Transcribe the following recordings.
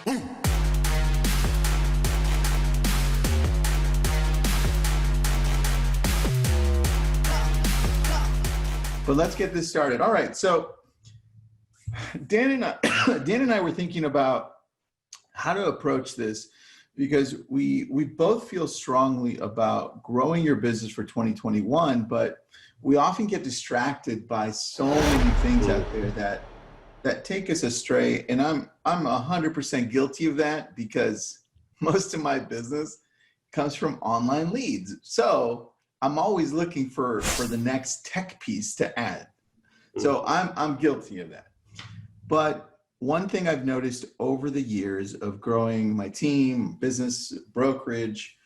But let's get this started. All right, so Dan and I were thinking about how to approach this, because we both feel strongly about growing your business for 2021, but we often get distracted by so many things out there that take us astray. And I'm 100% guilty of that, because most of my business comes from online leads. So I'm always looking for the next tech piece to add. So I'm guilty of that. But one thing I've noticed over the years of growing my team, business, brokerage,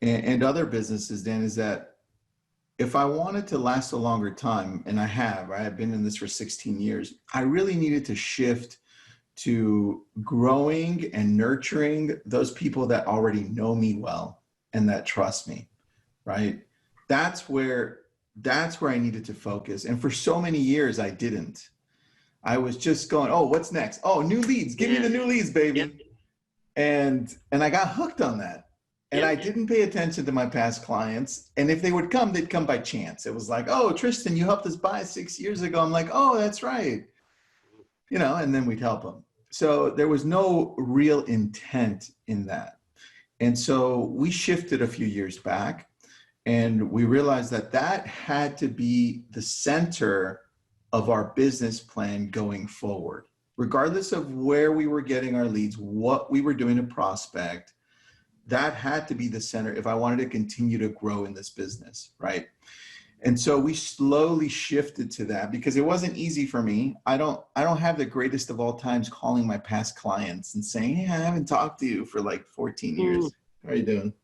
and other businesses, Dan, is that if I wanted to last a longer time, and I have, right? I've been in this for 16 years, I really needed to shift to growing and nurturing those people that already know me well and that trust me, right? That's where I needed to focus. And for so many years, I didn't. I was just going, oh, what's next? Oh, new leads. Give me the new leads, baby. Yep. And I got hooked on that. And I didn't pay attention to my past clients. And if they would come, they'd come by chance. It was like, oh, Tristan, you helped us buy 6 years ago. I'm like, oh, that's right. You know, and then we'd help them. So there was no real intent in that. And so we shifted a few years back, and we realized that had to be the center of our business plan going forward, regardless of where we were getting our leads, what we were doing to prospect. That had to be the center if I wanted to continue to grow in this business, right? And so we slowly shifted to that, because it wasn't easy for me. I don't have the greatest of all times calling my past clients and saying, hey, I haven't talked to you for like 14 years. How are you doing?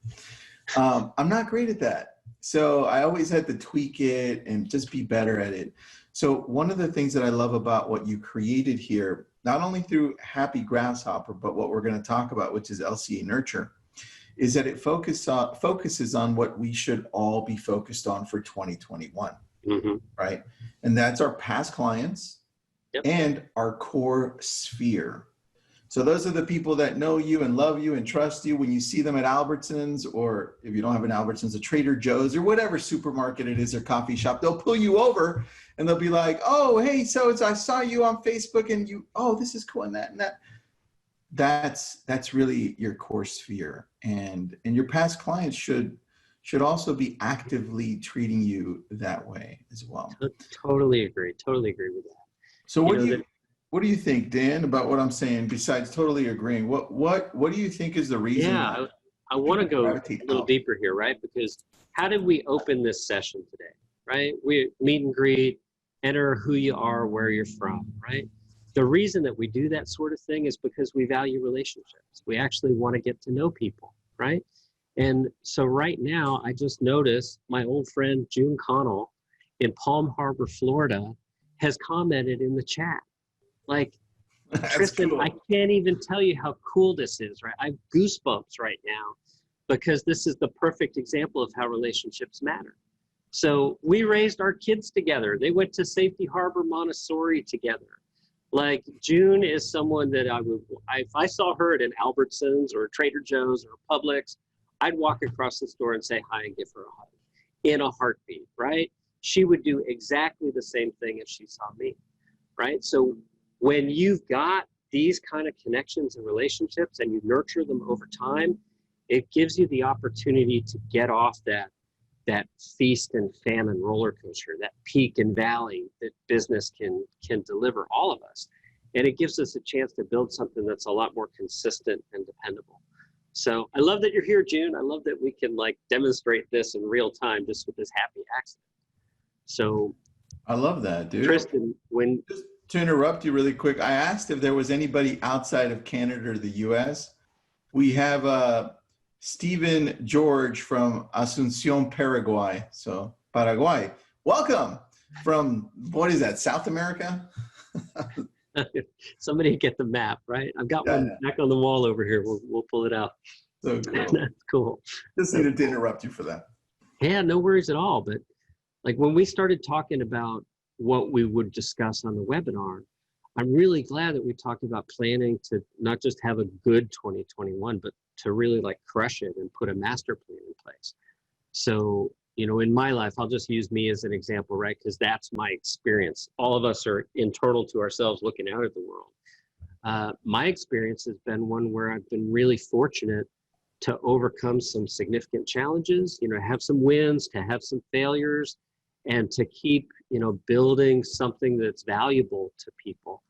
I'm not great at that. So I always had to tweak it and just be better at it. So one of the things that I love about what you created here, not only through Happy Grasshopper, but what we're going to talk about, which is LCA Nurture, is that it focuses on what we should all be focused on for 2021, right? And that's our past clients and our core sphere. So those are the people that know you and love you and trust you when you see them at Albertsons, or if you don't have an Albertsons, a Trader Joe's or whatever supermarket it is or coffee shop. They'll pull you over and they'll be like, oh, hey, so I saw you on Facebook and oh, this is cool and that and that. That's really your core sphere. And your past clients should also be actively treating you that way as well. Totally agree with that. So what do you think, Dan, about what I'm saying, besides totally agreeing? What do you think is the reason? Yeah, I want to go a little deeper here, right? Because how did we open this session today, right? We meet and greet, enter who you are, where you're from, right? The reason that we do that sort of thing is because we value relationships. We actually want to get to know people, right? And so right now, I just noticed my old friend June Connell in Palm Harbor, Florida, has commented in the chat. Like, Tristan, cool. I can't even tell you how cool this is, right? I have goosebumps right now, because this is the perfect example of how relationships matter. So we raised our kids together. They went to Safety Harbor Montessori together. Like, June is someone that if I saw her at an Albertsons or Trader Joe's or Publix, I'd walk across the store and say hi and give her a hug in a heartbeat, right? She would do exactly the same thing if she saw me, right? So when you've got these kind of connections and relationships and you nurture them over time, it gives you the opportunity to get off that feast and famine roller coaster, that peak and valley that business can deliver all of us. And it gives us a chance to build something that's a lot more consistent and dependable. So I love that you're here, June. I love that we can like demonstrate this in real time just with this happy accident. So I love that, dude. Tristan, just to interrupt you really quick, I asked if there was anybody outside of Canada or the US. We have Stephen George from Asuncion, Paraguay. So Paraguay, welcome from, what is that, South America? Somebody get the map, right? I've got one back on the wall over here. We'll pull it out. So cool. That's cool. Just needed to interrupt you for that. Yeah, no worries at all. But like when we started talking about what we would discuss on the webinar, I'm really glad that we talked about planning to not just have a good 2021, but to really like crush it and put a master plan in place. So, you know, in my life, I'll just use me as an example, right? Because that's my experience. All of us are internal to ourselves looking out at the world. My experience has been one where I've been really fortunate to overcome some significant challenges, you know, have some wins, to have some failures, and to keep, you know, building something that's valuable to people.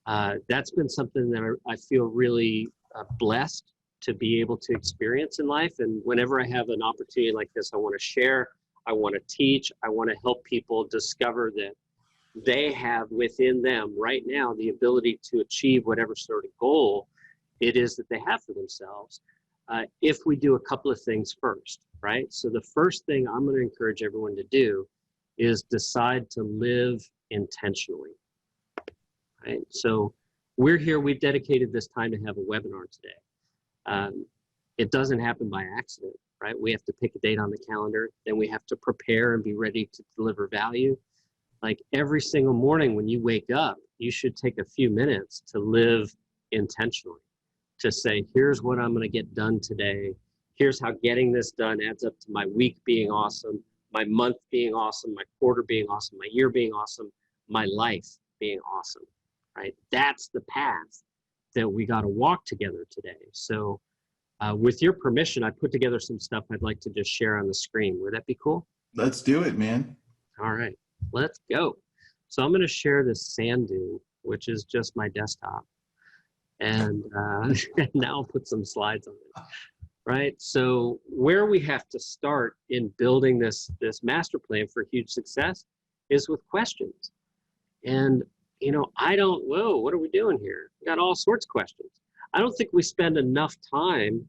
That's been something that I feel really blessed to be able to experience in life. And whenever I have an opportunity like this, I want to share, I want to teach, I want to help people discover that they have within them right now the ability to achieve whatever sort of goal it is that they have for themselves, if we do a couple of things first, right? So the first thing I'm going to encourage everyone to do is decide to live intentionally, right? So we're here, we've dedicated this time to have a webinar today. It doesn't happen by accident, right? We have to pick a date on the calendar, then we have to prepare and be ready to deliver value. Like every single morning when you wake up, you should take a few minutes to live intentionally, to say, here's what I'm going to get done today. Here's how getting this done adds up to my week being awesome, my month being awesome, my quarter being awesome, my year being awesome, my life being awesome, right? That's the path that we got to walk together today. So with your permission, I put together some stuff I'd like to just share on the screen. Would that be cool? Let's do it, man. All right, let's go. So I'm going to share this sand dune, which is just my desktop. And now I'll put some slides on it, right? So where we have to start in building this master plan for huge success is with questions. And, you know, whoa, what are we doing here? We got all sorts of questions. I don't think we spend enough time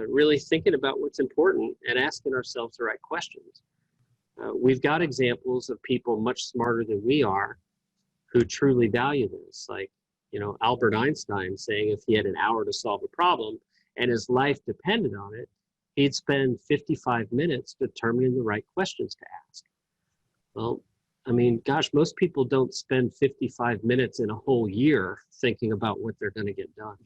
really thinking about what's important and asking ourselves the right questions. We've got examples of people much smarter than we are who truly value this, like, you know, Albert Einstein saying if he had an hour to solve a problem and his life depended on it, he'd spend 55 minutes determining the right questions to ask. Well, I mean, gosh, most people don't spend 55 minutes in a whole year thinking about what they're going to get done.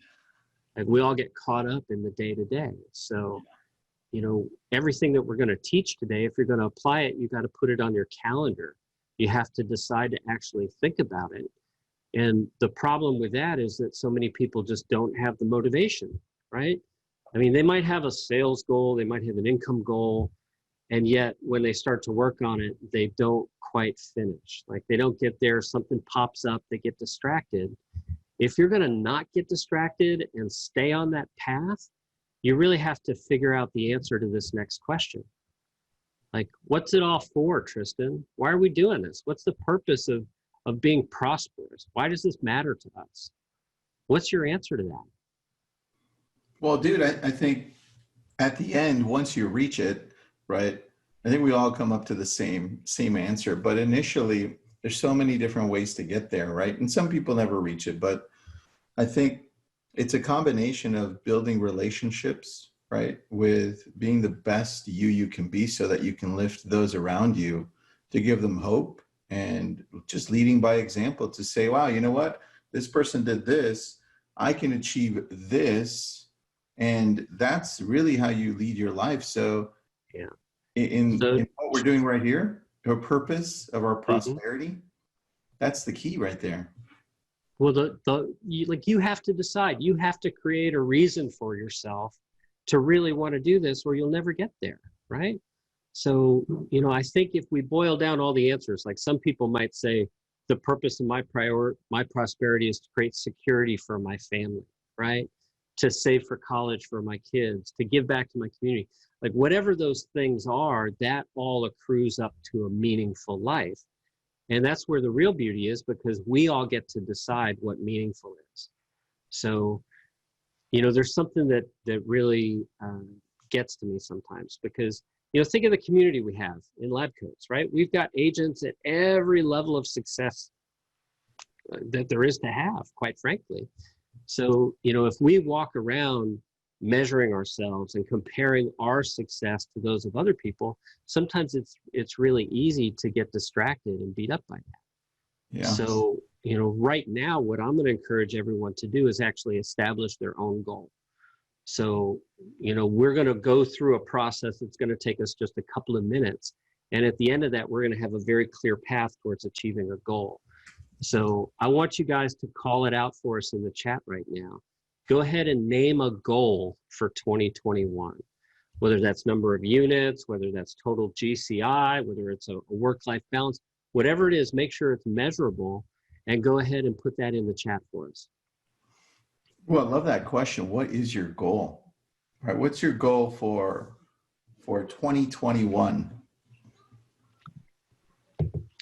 Like we all get caught up in the day-to-day. So, you know, everything that we're going to teach today, if you're going to apply it, you got to put it on your calendar. You have to decide to actually think about it. And the problem with that is that so many people just don't have the motivation, right? I mean, they might have a sales goal, they might have an income goal, and yet when they start to work on it, they don't quite finish. Like they don't get there, something pops up, they get distracted. If you're gonna not get distracted and stay on that path, you really have to figure out the answer to this next question. Like, what's it all for, Tristan? Why are we doing this? What's the purpose of being prosperous? Why does this matter to us? What's your answer to that? Well, dude, I think at the end, once you reach it, right, I think we all come up to the same answer. But initially, there's so many different ways to get there, right? And some people never reach it. But I think it's a combination of building relationships, right, with being the best you can be so that you can lift those around you to give them hope, and just leading by example to say, wow, you know what, this person did this, I can achieve this. And that's really how you lead your life. So yeah, in what we're doing right here, the purpose of our prosperity, that's the key right there. Well, you have to decide, you have to create a reason for yourself to really want to do this, or you'll never get there, right? So, you know, I think if we boil down all the answers, like some people might say, the purpose of my prosperity is to create security for my family, right? To save for college for my kids, to give back to my community. Like whatever those things are, that all accrues up to a meaningful life. And that's where the real beauty is, because we all get to decide what meaningful is. So, you know, there's something that really gets to me sometimes, because, you know, think of the community we have in LabCoats, right? We've got agents at every level of success that there is to have, quite frankly. So, you know, if we walk around measuring ourselves and comparing our success to those of other people, sometimes it's really easy to get distracted and beat up by that. Yeah. So, right now, what I'm going to encourage everyone to do is actually establish their own goal. So, we're going to go through a process that's going to take us just a couple of minutes. And at the end of that, we're going to have a very clear path towards achieving a goal. So I want you guys to call it out for us in the chat right now. Go ahead and name a goal for 2021, whether that's number of units, whether that's total GCI, whether it's a work-life balance, whatever it is, make sure it's measurable and go ahead and put that in the chat for us. Well, I love that question. What is your goal? All right, what's your goal for 2021?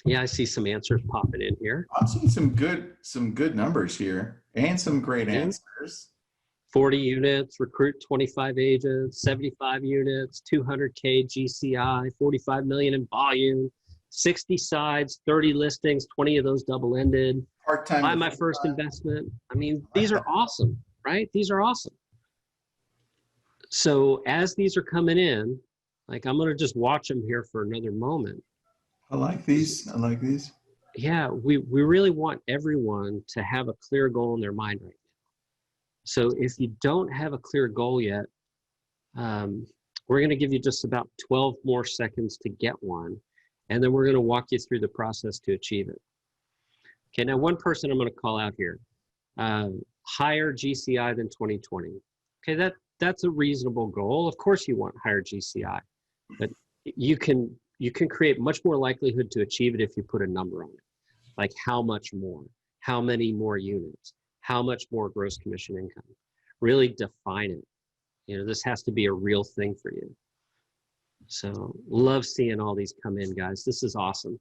Yeah, I see some answers popping in here. I'm seeing some good numbers here and some great answers. 40 units, recruit 25 agents, 75 units, 200K GCI, 45 million in volume, 60 sides, 30 listings, 20 of those double-ended. Part-time. Buy my first investment. I mean, these are awesome, right? These are awesome. So as these are coming in, like I'm going to just watch them here for another moment. I like these. I like these. Yeah, we really want everyone to have a clear goal in their mind right now. So if you don't have a clear goal yet, we're going to give you just about 12 more seconds to get one. And then we're going to walk you through the process to achieve it. Okay, now one person I'm going to call out here, higher GCI than 2020. Okay, that's a reasonable goal. Of course you want higher GCI, but you can create much more likelihood to achieve it if you put a number on it. Like how much more, how many more units, how much more gross commission income. Really define it. This has to be a real thing for you. So love seeing all these come in, guys. This is awesome.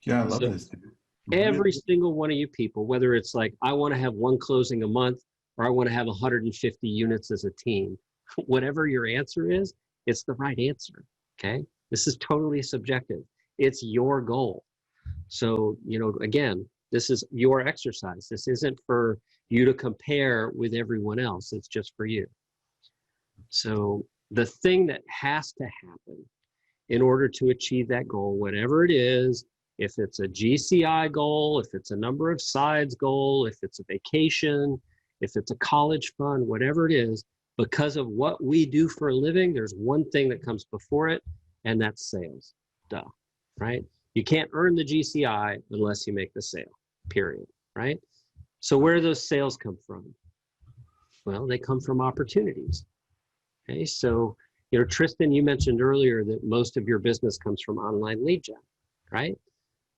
Yeah, I love this. Every single one of you people, whether it's like, I want to have one closing a month, or I want to have 150 units as a team, whatever your answer is, it's the right answer, okay? This is totally subjective. It's your goal. So, again, this is your exercise. This isn't for you to compare with everyone else. It's just for you. So the thing that has to happen in order to achieve that goal, whatever it is, if it's a GCI goal, if it's a number of sides goal, if it's a vacation, if it's a college fund, whatever it is, because of what we do for a living, there's one thing that comes before it, and that's sales. Duh, right? You can't earn the GCI unless you make the sale, period, right? So where do those sales come from? Well, they come from opportunities. Okay, so, Tristan, you mentioned earlier that most of your business comes from online lead gen, right?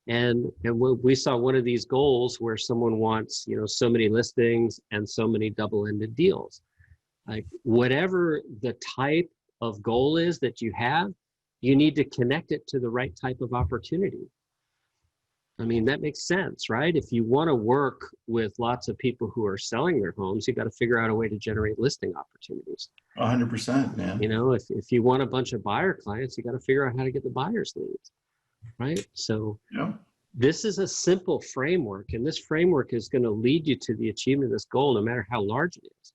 And we saw one of these goals where someone wants, so many listings and so many double-ended deals. Like whatever the type of goal is that you have, you need to connect it to the right type of opportunity. I mean, that makes sense, right? If you want to work with lots of people who are selling their homes, you got to figure out a way to generate listing opportunities. 100%, man. If you want a bunch of buyer clients, you got to figure out how to get the buyer's leads, right? So this is a simple framework, and this framework is going to lead you to the achievement of this goal, no matter how large it is.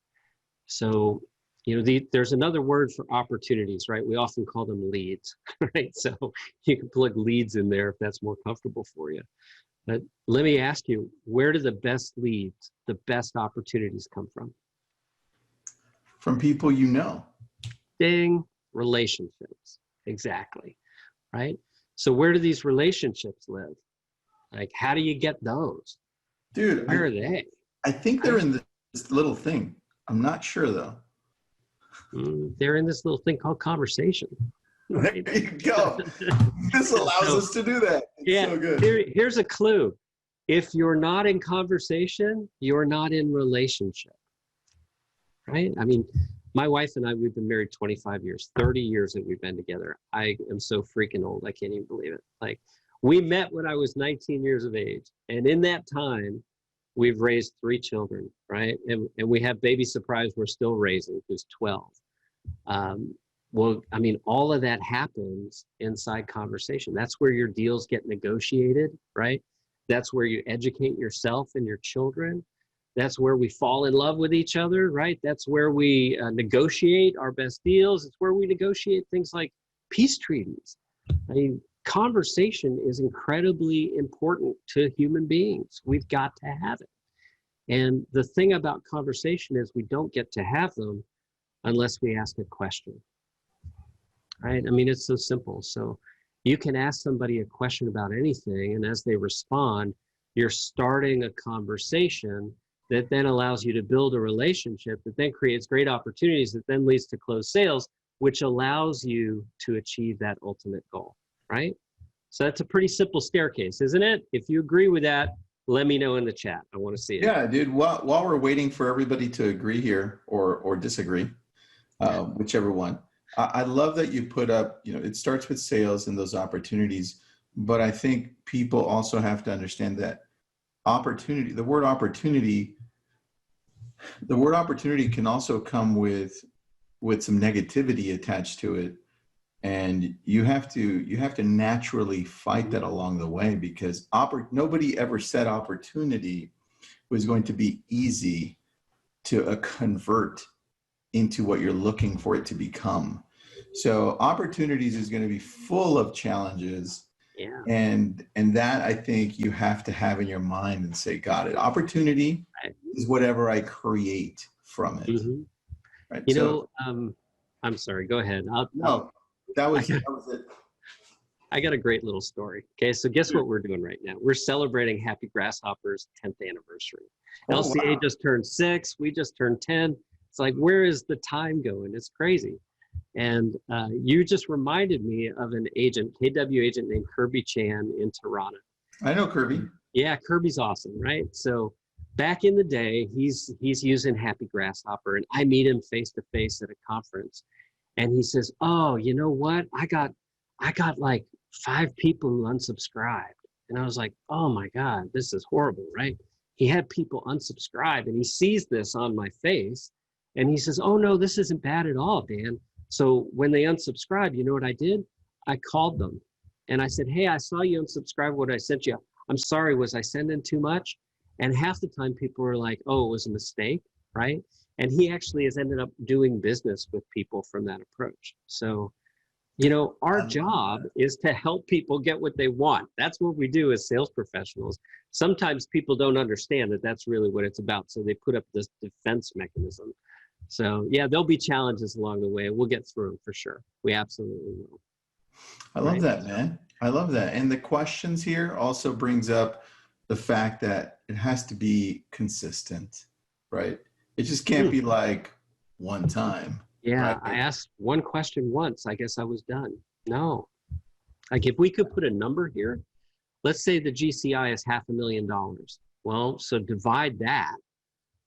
So, there's another word for opportunities, right? We often call them leads, right? So you can plug leads in there if that's more comfortable for you. But let me ask you, where do the best leads, the best opportunities come from? From people you know. Ding, relationships. Exactly, right? So where do these relationships live? Like, how do you get those? Dude, where are they? I think they're in this little thing. I'm not sure though. They're in this little thing called conversation. Right? There you go. This allows us to do that. It's so good. Here's a clue. If you're not in conversation, you're not in relationship. Right? I mean, my wife and I, we've been married 25 years, 30 years that we've been together. I am so freaking old. I can't even believe it. Like, we met when I was 19 years of age. And in that time, we've raised 3 children, right? And we have baby surprise we're still raising, who's 12. Well, I mean, all of that happens inside conversation. That's where your deals get negotiated, right? That's where you educate yourself and your children. That's where we fall in love with each other, right? That's where we negotiate our best deals. It's where we negotiate things like peace treaties. I mean, conversation is incredibly important to human beings. We've got to have it. And the thing about conversation is we don't get to have them unless we ask a question, right? I mean, it's so simple. So you can ask somebody a question about anything, and as they respond, you're starting a conversation that then allows you to build a relationship that then creates great opportunities that then leads to closed sales, which allows you to achieve that ultimate goal, right? So that's a pretty simple staircase, isn't it? If you agree with that, let me know in the chat. I want to see it. Yeah, dude, while we're waiting for everybody to agree here or disagree, whichever one, I love that you put up, you know, it starts with sales and those opportunities, but I think people also have to understand that opportunity, the word opportunity can also come with some negativity attached to it. And you have to naturally fight that along the way, because nobody ever said opportunity was going to be easy to convert into what you're looking for it to become. So opportunities is going to be full of challenges. Yeah. And that, I think, you have to have in your mind and say, got it. Opportunity is whatever I create from it. Mm-hmm. Right. You know, I'm sorry, go ahead. That was it. I got a great little story. Okay, so guess what we're doing right now? We're celebrating Happy Grasshopper's 10th anniversary. LCA just turned 6. We just turned 10. It's like, where is the time going? It's crazy. And you just reminded me of an agent, KW agent named Kirby Chan in Tirana. I know Kirby. Yeah, Kirby's awesome, right? So back in the day, he's using Happy Grasshopper, and I meet him face to face at a conference. And he says, oh, you know what? I got like 5 people who unsubscribed. And I was like, oh my God, this is horrible, right? He had people unsubscribe, and he sees this on my face, and he says, oh no, this isn't bad at all, Dan. So when they unsubscribed, you know what I did? I called them and I said, hey, I saw you unsubscribe what I sent you. I'm sorry, was I sending too much? And half the time people were like, oh, it was a mistake, right? And he actually has ended up doing business with people from that approach. So, you know, our job is to help people get what they want. That's what we do as sales professionals. Sometimes people don't understand that that's really what it's about. So they put up this defense mechanism. So yeah, there'll be challenges along the way. We'll get through them for sure. We absolutely will. I love that, man. I love that. And the questions here also brings up the fact that it has to be consistent, right? It just can't be like one time. Yeah, right? I asked one question once. I guess I was done. No. Like if we could put a number here, let's say the GCI is $500,000. Well, so divide that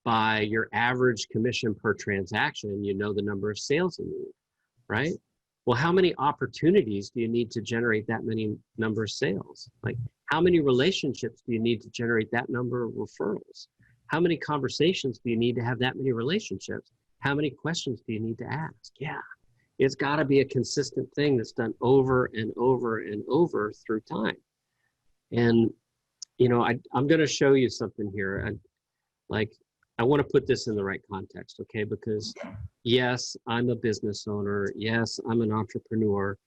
by your average commission per transaction, you know the number of sales you need, right? Well, how many opportunities do you need to generate that many number of sales? Like how many relationships do you need to generate that number of referrals? How many conversations do you need to have that many relationships? How many questions do you need to ask? Yeah, it's got to be a consistent thing that's done over and over and over through time. And, you know, I'm going to show you something here. I want to put this in the right context, okay? Because yes, I'm a business owner. Yes, I'm an entrepreneur,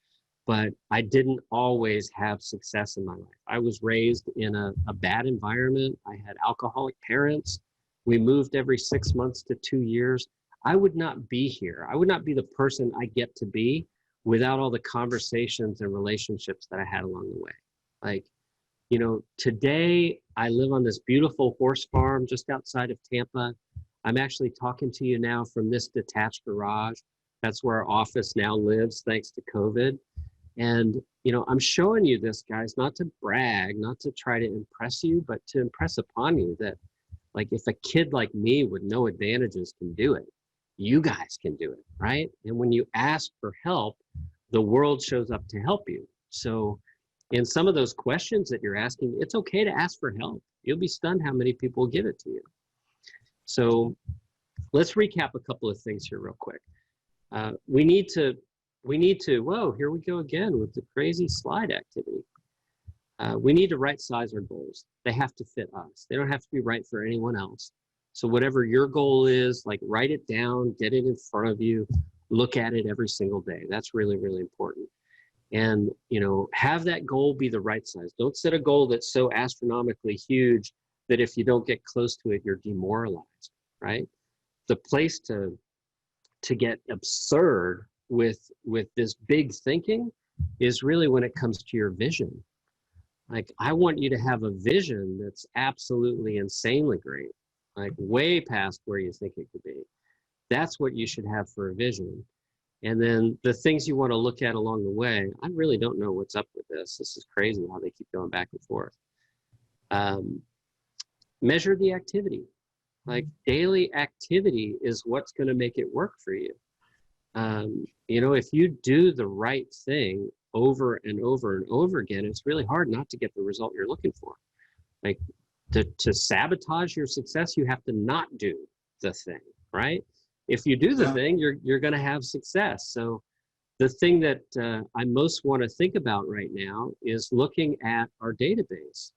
but I didn't always have success in my life. I was raised in a bad environment. I had alcoholic parents. We moved every 6 months to 2 years. I would not be here. I would not be the person I get to be without all the conversations and relationships that I had along the way. Like, you know, today I live on this beautiful horse farm just outside of Tampa. I'm actually talking to you now from this detached garage. That's where our office now lives, thanks to COVID. And, you know, I'm showing you this, guys, not to brag, not to try to impress you, but to impress upon you that, like, if a kid like me with no advantages can do it, you guys can do it, right? And when you ask for help, the world shows up to help you. So in some of those questions that you're asking, it's okay to ask for help. You'll be stunned how many people will give it to you. So let's recap a couple of things here real quick. We need to, whoa, here we go again with the crazy slide activity. We need to right size our goals. They have to fit us. They don't have to be right for anyone else. So whatever your goal is, like write it down, get it in front of you, look at it every single day. That's really, really important. And, have that goal be the right size. Don't set a goal that's so astronomically huge that if you don't get close to it, you're demoralized, right? The place to get absurd with this big thinking is really when it comes to your vision. Like, I want you to have a vision that's absolutely insanely great, like way past where you think it could be. That's what you should have for a vision. And then the things you want to look at along the way, I really don't know what's up with this. This is crazy how they keep going back and forth. Measure the activity. Like, daily activity is what's going to make it work for you. If you do the right thing over and over and over again, it's really hard not to get the result you're looking for. Like, to sabotage your success, you have to not do the thing, right? If you do the thing, you're going to have success. So the thing that I most want to think about right now is looking at our database.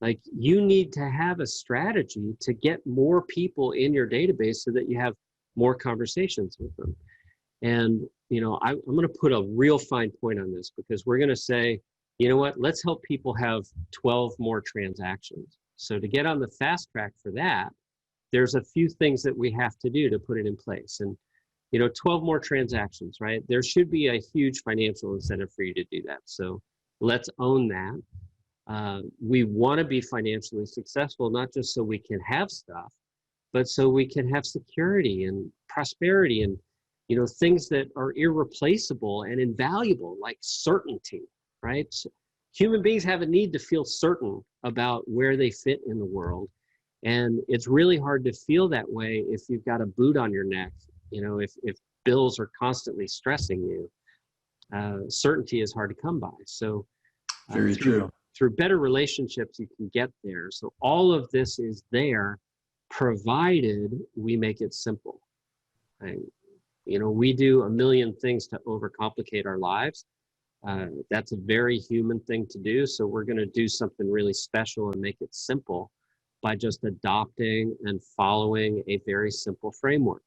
Like, you need to have a strategy to get more people in your database so that you have more conversations with them. And, I'm going to put a real fine point on this, because we're going to say, you know what, let's help people have 12 more transactions. So to get on the fast track for that, there's a few things that we have to do to put it in place. And, 12 more transactions, right? There should be a huge financial incentive for you to do that. So let's own that. We want to be financially successful, not just so we can have stuff, but so we can have security and prosperity and, things that are irreplaceable and invaluable, like certainty, right? So human beings have a need to feel certain about where they fit in the world. And it's really hard to feel that way if you've got a boot on your neck, if bills are constantly stressing you. Certainty is hard to come by. So very true. Through better relationships, you can get there. So all of this is there, provided we make it simple. Right? We do a million things to overcomplicate our lives. That's a very human thing to do. So we're going to do something really special and make it simple by just adopting and following a very simple framework.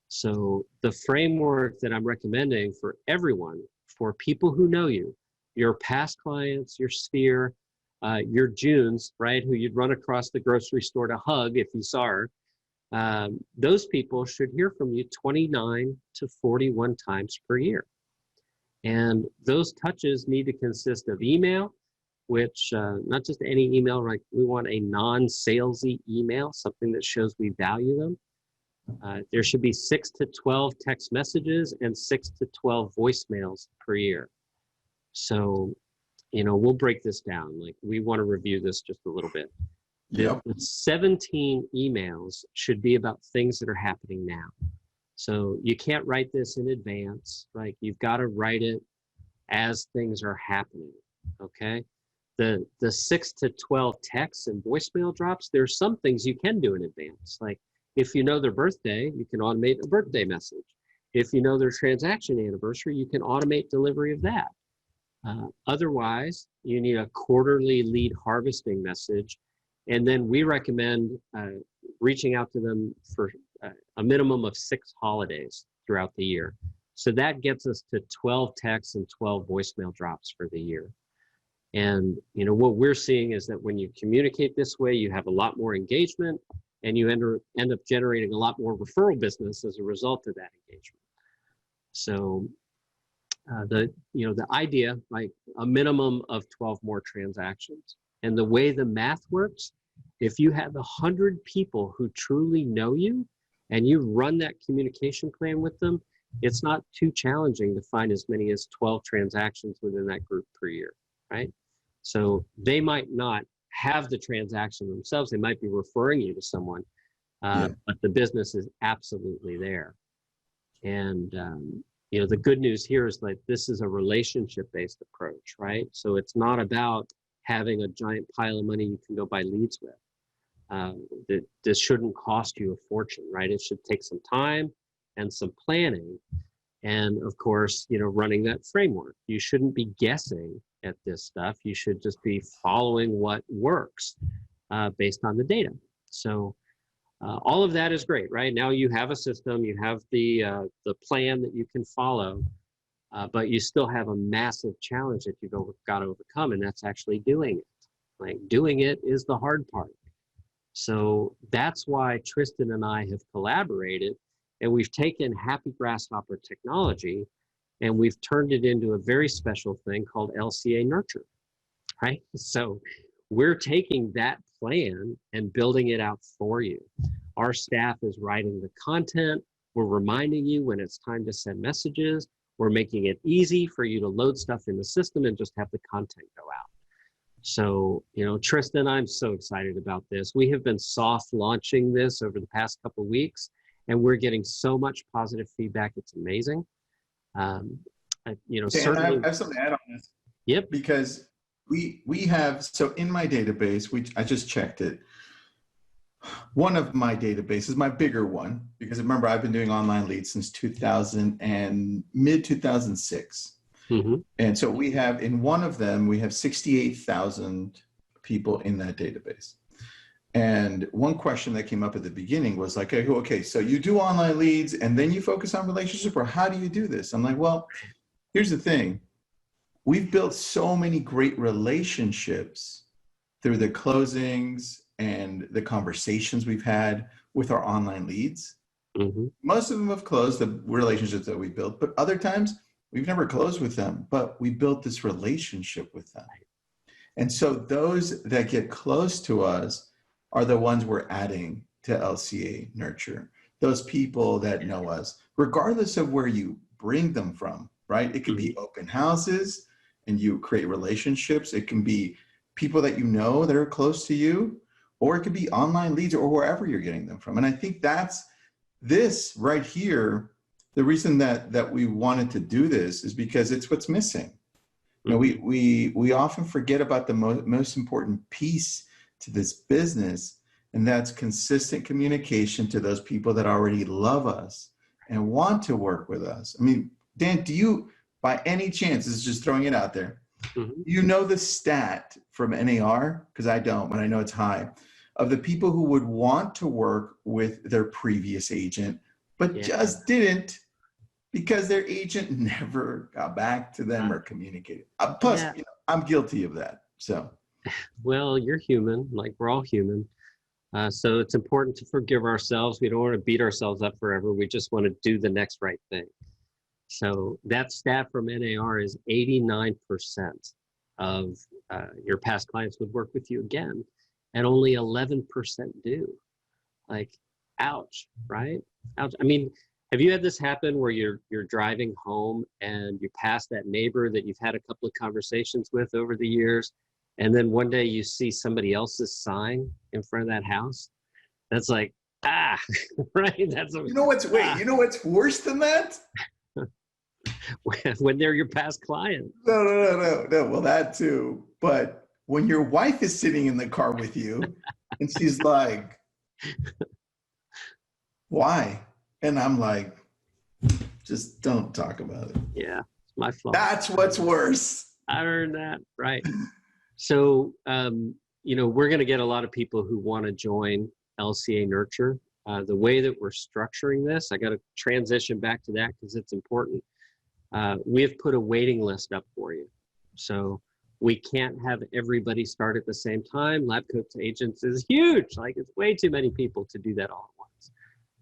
So the framework that I'm recommending for everyone, for people who know you, your past clients, your sphere, your Junes, right, who you'd run across the grocery store to hug if you saw her, those people should hear from you 29 to 41 times per year. And those touches need to consist of email, which not just any email, right? We want a non-salesy email, something that shows we value them. There should be 6 to 12 text messages and 6 to 12 voicemails per year. So, we'll break this down. Like, we want to review this just a little bit. Yep. The 17 emails should be about things that are happening now. So you can't write this in advance, right? You've got to write it as things are happening, okay? The 6 to 12 texts and voicemail drops, there's some things you can do in advance. Like, if you know their birthday, you can automate a birthday message. If you know their transaction anniversary, you can automate delivery of that. Otherwise, you need a quarterly lead harvesting message. And then we recommend reaching out to them for a minimum of 6 holidays throughout the year. So that gets us to 12 texts and 12 voicemail drops for the year. And what we're seeing is that when you communicate this way, you have a lot more engagement, and you end up generating a lot more referral business as a result of that engagement. So the idea, like a minimum of 12 more transactions. And the way the math works, if you have 100 people who truly know you and you run that communication plan with them, it's not too challenging to find as many as 12 transactions within that group per year, right? So they might not have the transaction themselves. They might be referring you to someone, but the business is absolutely there. And, the good news here is, like, this is a relationship-based approach, right? So it's not about having a giant pile of money you can go buy leads with. This shouldn't cost you a fortune, right? It should take some time and some planning. And of course, running that framework. You shouldn't be guessing at this stuff. You should just be following what works based on the data. So all of that is great, right? Now you have a system, you have the plan that you can follow. but you still have a massive challenge that you've got to overcome, and that's actually doing it. Like, doing it is the hard part. So that's why Tristan and I have collaborated, and we've taken Happy Grasshopper technology and we've turned it into a very special thing called LCA Nurture, right? So we're taking that plan and building it out for you. Our staff is writing the content. We're reminding you when it's time to send messages. We're making it easy for you to load stuff in the system and just have the content go out. So, you know, Tristan, I'm so excited about this. We have been soft launching this over the past couple of weeks, and we're getting so much positive feedback. It's amazing. You know, certainly. I have something to add on this. Yep. Because we have, so in my database, I just checked it. One of my databases, my bigger one, because remember, I've been doing online leads since mid 2006. Mm-hmm. And so we have, in one of them, we have 68,000 people in that database. And one question that came up at the beginning was like, okay, so you do online leads and then you focus on relationship, or how do you do this? I'm like, well, here's the thing. We've built so many great relationships through the closings and the conversations we've had with our online leads. Mm-hmm. Most of them have closed, the relationships that we built, but other times we've never closed with them, but we built this relationship with them. And so those that get close to us are the ones we're adding to LCA Nurture. Those people that know us, regardless of where you bring them from, right? It could be open houses and you create relationships. It can be people that you know that are close to you, or it could be online leads or wherever you're getting them from. And I think that's this right here. The reason that we wanted to do this is because it's what's missing. You know, we often forget about the most important piece to this business, and that's consistent communication to those people that already love us and want to work with us. I mean, Dan, do you, by any chance, this is just throwing it out there, you know the stat from NAR, because I don't, but I know it's high, of the people who would want to work with their previous agent, but just didn't because their agent never got back to them or communicated. Plus, you know, I'm guilty of that, so. Well, you're human, like we're all human. So it's important to forgive ourselves. We don't want to beat ourselves up forever. We just want to do the next right thing. So that stat from NAR is 89% of your past clients would work with you again, and only 11% do. Like, ouch, right? Ouch. I mean, have you had this happen where you're driving home and you pass that neighbor that you've had a couple of conversations with over the years, and then one day you see somebody else's sign in front of that house? That's like, right? That's you know what's you know what's worse than that? When they're your past client. No. Well, that too. But when your wife is sitting in the car with you and she's like, why? And I'm like, just don't talk about it. Yeah, it's my fault. That's what's worse. I heard that, right. So, you know, we're going to get a lot of people who want to join LCA Nurture. The way that we're structuring this, I got to transition back to that because it's important. We have put a waiting list up for you. So we can't have everybody start at the same time. LabCoatAgents is huge. Like, it's way too many people to do that all at once.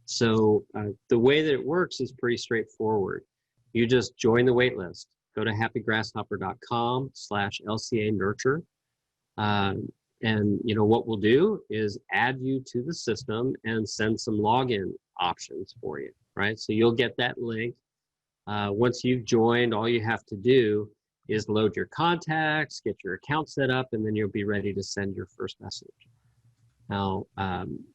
So the way that it works is pretty straightforward. You just join the wait list. Go to happygrasshopper.com/LCA Nurture. And you know what we'll do is add you to the system and send some login options for you, right? So you'll get that link. Once you've joined, all you have to do is load your contacts, get your account set up, and then you'll be ready to send your first message. Now,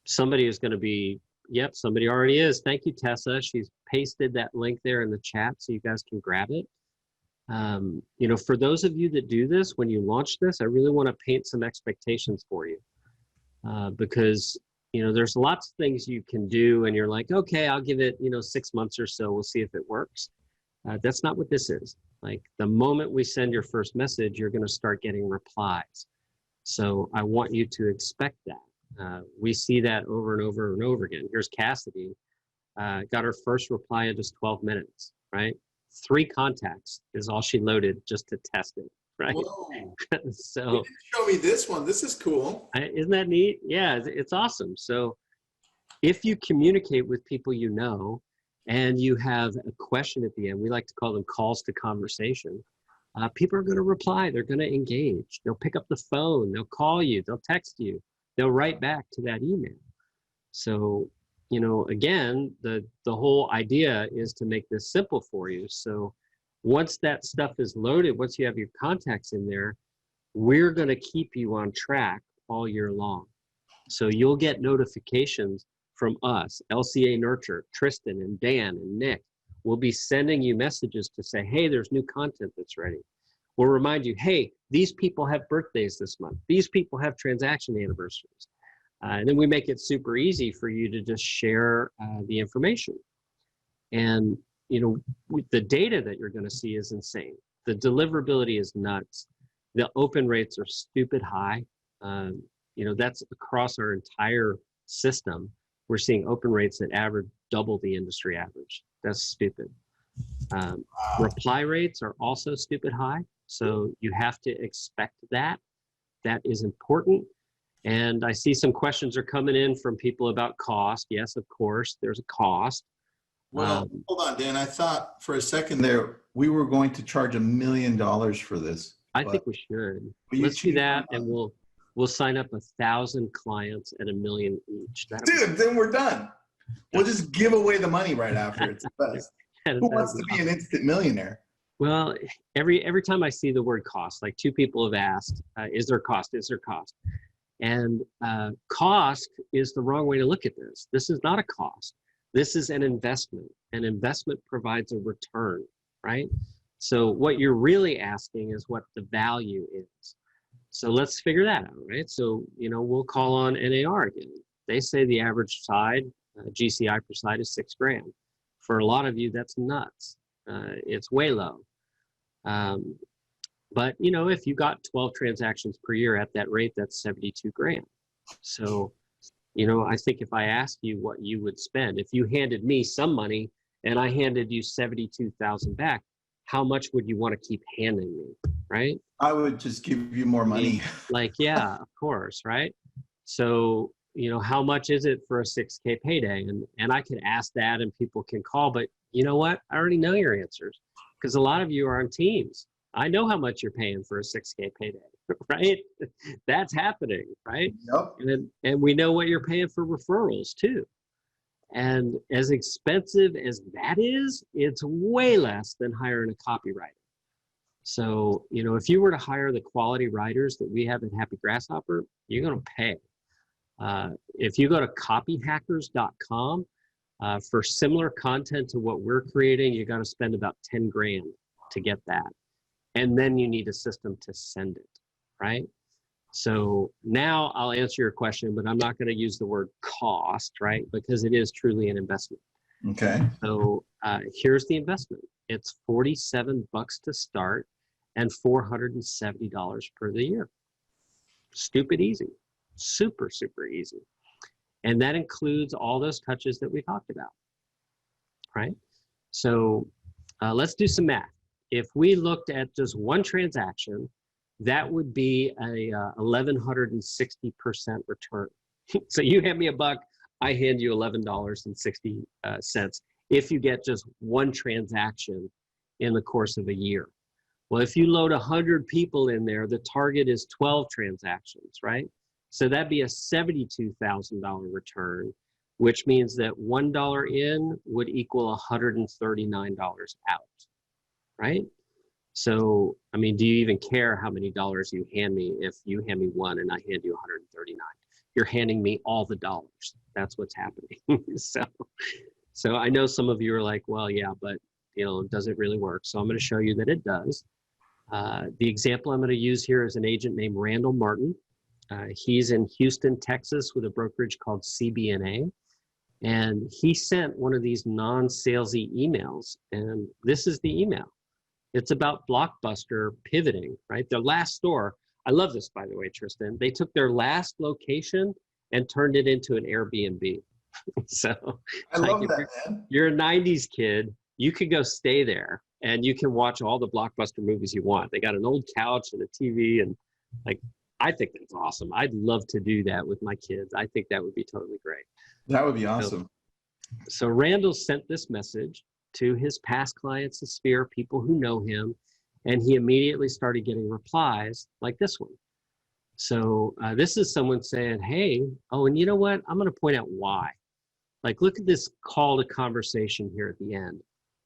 somebody is going to be, yep, somebody already is. Thank you, Tessa. She's pasted that link there in the chat so you guys can grab it. You know, for those of you that do this, when you launch this, I really want to paint some expectations for you because, you know, there's lots of things you can do and you're like, okay, I'll give it, you know, 6 months or so. We'll see if it works. That's not what this is. Like, the moment we send your first message, you're going to start getting replies. So I want you to expect that. We see that over and over and over again. Here's Cassidy, got her first reply in just 12 minutes, right? 3 contacts is all she loaded just to test it, right? Whoa. So You didn't show me this one. This is cool. Isn't that neat? Yeah, it's awesome. So if you communicate with people you know, and you have a question at the end, we like to call them calls to conversation. People are going to reply. They're going to engage. They'll pick up the phone. They'll call you. They'll text you. They'll write back to that email. So, you know, again, the whole idea is to make this simple for you. So once that stuff is loaded, once you have your contacts in there, we're going to keep you on track all year long. So you'll get notifications from us, LCA Nurture, Tristan and Dan and Nick. We'll be sending you messages to say, hey, there's new content that's ready. We'll remind you, hey, these people have birthdays this month. These people have transaction anniversaries. And then we make it super easy for you to just share the information. And, you know, the data that you're going to see is insane. The deliverability is nuts. The open rates are stupid high. You know, that's across our entire system. We're seeing open rates that average double the industry average. That's stupid. Reply rates are also stupid high. So you have to expect that. That is important. And I see some questions are coming in from people about cost. Yes, of course, there's a cost. Well, hold on, Dan. I thought for a second there, we were going to charge $1 million for this. I think we should. Let's do that, and we'll sign up 1,000 clients at $1 million each. Dude, then we're done. We'll just give away the money right after. It's the best. Who wants to be an instant millionaire? Well, every time I see the word cost, like 2 people have asked, is there cost? Is there cost? And cost is the wrong way to look at this. This is not a cost. This is an investment. An investment provides a return, right? So what you're really asking is what the value is. So let's figure that out, right? So, you know, we'll call on NAR again. They say the average side, GCI per side is $6,000. For a lot of you, that's nuts. It's way low. But, you know, if you got 12 transactions per year at that rate, that's $72,000. So, you know, I think if I asked you what you would spend, if you handed me some money and I handed you $72,000 back, how much would you want to keep handing me, right? I would just give you more money. Like, yeah, of course, right? So, you know, how much is it for a $6,000 payday? And I can ask that and people can call, but you know what? I already know your answers because a lot of you are on teams. I know how much you're paying for a $6,000 payday, right? That's happening, right? Yep. And we know what you're paying for referrals too. And as expensive as that is, it's way less than hiring a copywriter. So, you know, if you were to hire the quality writers that we have at Happy Grasshopper, you're going to pay. If you go to copyhackers.com, for similar content to what we're creating, you got to spend about $10,000 to get that. And then you need a system to send it, right? So now I'll answer your question, but I'm not going to use the word cost, right? Because it is truly an investment. Okay. So here's the investment. It's $47 to start and $470 per the year. Stupid easy, super, super easy. And that includes all those touches that we talked about, right? So let's do some math. If we looked at just one transaction, that would be a 1,160% return. So you hand me $1, I hand you $11.60 if you get just one transaction in the course of a year. Well, if you load 100 people in there, the target is 12 transactions, right? So that'd be a $72,000 return, which means that $1 in would equal $139 out, right? So, I mean, do you even care how many dollars you hand me if you hand me one and I hand you 139? You're handing me all the dollars. That's what's happening. So I know some of you are like, well, yeah, but you know, does it really work? So I'm going to show you that it does. The example I'm going to use here is an agent named Randall Martin. He's in Houston, Texas with a brokerage called CBNA. And he sent one of these non-salesy emails. And this is the email. It's about Blockbuster pivoting, right? Their last store. I love this, by the way, Tristan. They took their last location and turned it into an Airbnb. So I love that, man. You're a 90s kid. You could go stay there and you can watch all the blockbuster movies you want. They got an old couch and a TV, and like, I think that's awesome. I'd love to do that with my kids. I think that would be totally great. That would be awesome. So Randall sent this message to his past clients, the Sphere, people who know him, and he immediately started getting replies like this one. So this is someone saying, hey, oh, and you know what? I'm going to point out why. Like, look at this call to conversation here at the end.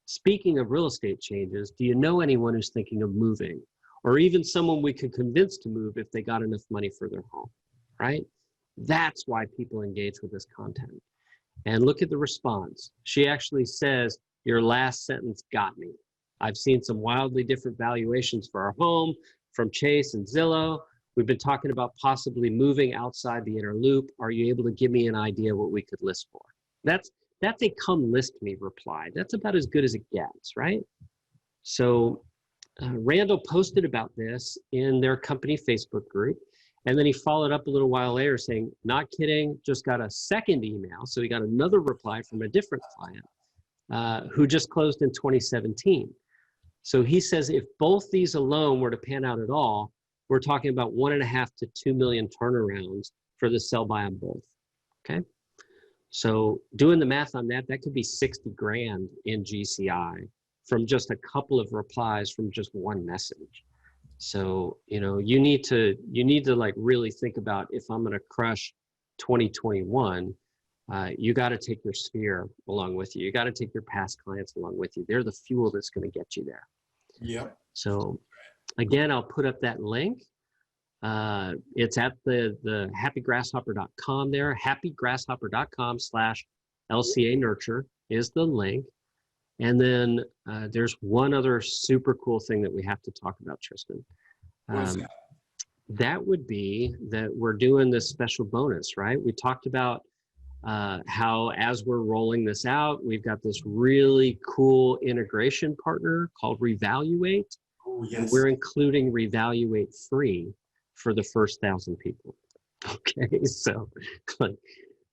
Speaking of real estate changes, do you know anyone who's thinking of moving? Or even someone we could convince to move if they got enough money for their home, right? That's why people engage with this content. And look at the response. She actually says, your last sentence got me. I've seen some wildly different valuations for our home from Chase and Zillow. We've been talking about possibly moving outside the inner loop. Are you able to give me an idea what we could list for? That's a come list me reply. That's about as good as it gets, right? So Randall posted about this in their company Facebook group. And then he followed up a little while later saying, not kidding, just got a second email. So he got another reply from a different client who just closed in 2017. So he says, if both these alone were to pan out at all, we're talking about 1.5 to 2 million turnarounds for the sell by on both, okay? So doing the math on that, that could be 60 grand in GCI from just a couple of replies from just one message. So, you know, you need to like really think about, if I'm going to crush 2021, you got to take your Sphere along with you. You got to take your past clients along with you. They're the fuel that's going to get you there. Yep. So again, I'll put up that link. It's at the happygrasshopper.com there. happygrasshopper.com/LCA Nurture is the link. And then there's one other super cool thing that we have to talk about, Tristan. That would be that we're doing this special bonus, right? We talked about how as we're rolling this out, we've got this really cool integration partner called Revaluate. Oh, yes. And we're including Revaluate free for the first 1,000 people. Okay, so like,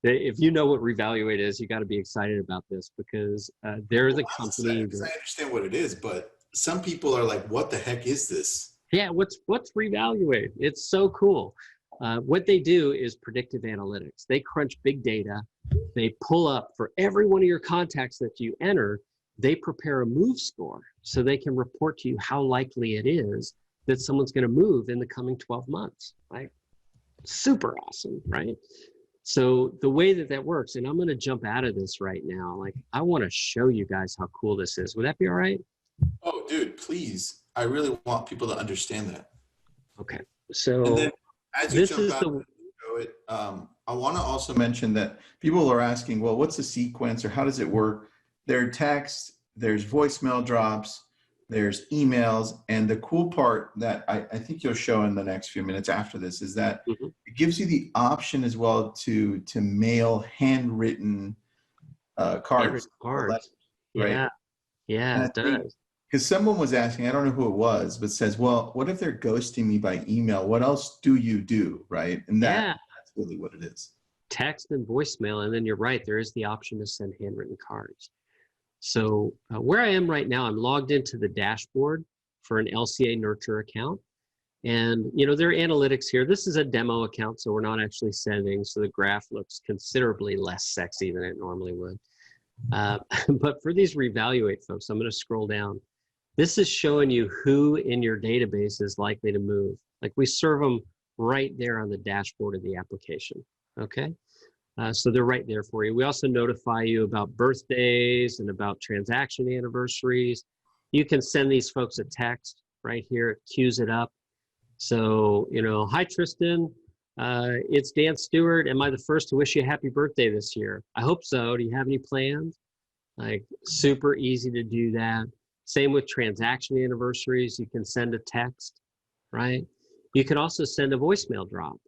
if you know what Revaluate is, you got to be excited about this, because they're the company. I understand what it is, but some people are like, what the heck is this? Yeah, what's Revaluate? It's so cool. What they do is predictive analytics. They crunch big data. They pull up for every one of your contacts that you enter. They prepare a move score so they can report to you how likely it is that someone's going to move in the coming 12 months. Right? Super awesome, right? So the way that works, and I'm going to jump out of this right now. Like, I want to show you guys how cool this is. Would that be all right? Oh, dude, please. I really want people to understand that. Okay. So and then, as you this jump is out the. and show it, I want to also mention that people are asking, well, what's the sequence or how does it work? There are texts, there's voicemail drops, there's emails, and the cool part that I think you'll show in the next few minutes after this is that it gives you the option as well to mail handwritten cards. Cards. Right? Yeah, yeah, it does. Because someone was asking, I don't know who it was, but says, well, what if they're ghosting me by email? What else do you do, right? And that's really what it is. Text and voicemail, and then you're right, there is the option to send handwritten cards. So where I am right now, I'm logged into the dashboard for an LCA Nurture account. And, you know, there are analytics here. This is a demo account, so we're not actually sending. So the graph looks considerably less sexy than it normally would. But for these Revaluate folks, I'm going to scroll down. This is showing you who in your database is likely to move. Like, we serve them right there on the dashboard of the application, okay? So they're right there for you. We also notify you about birthdays and about transaction anniversaries. You can send these folks a text right here. It queues it up. So, you know, hi, Tristan. It's Dan Stewart. Am I the first to wish you a happy birthday this year? I hope so. Do you have any plans? Like, super easy to do that. Same with transaction anniversaries. You can send a text, right? You can also send a voicemail drop.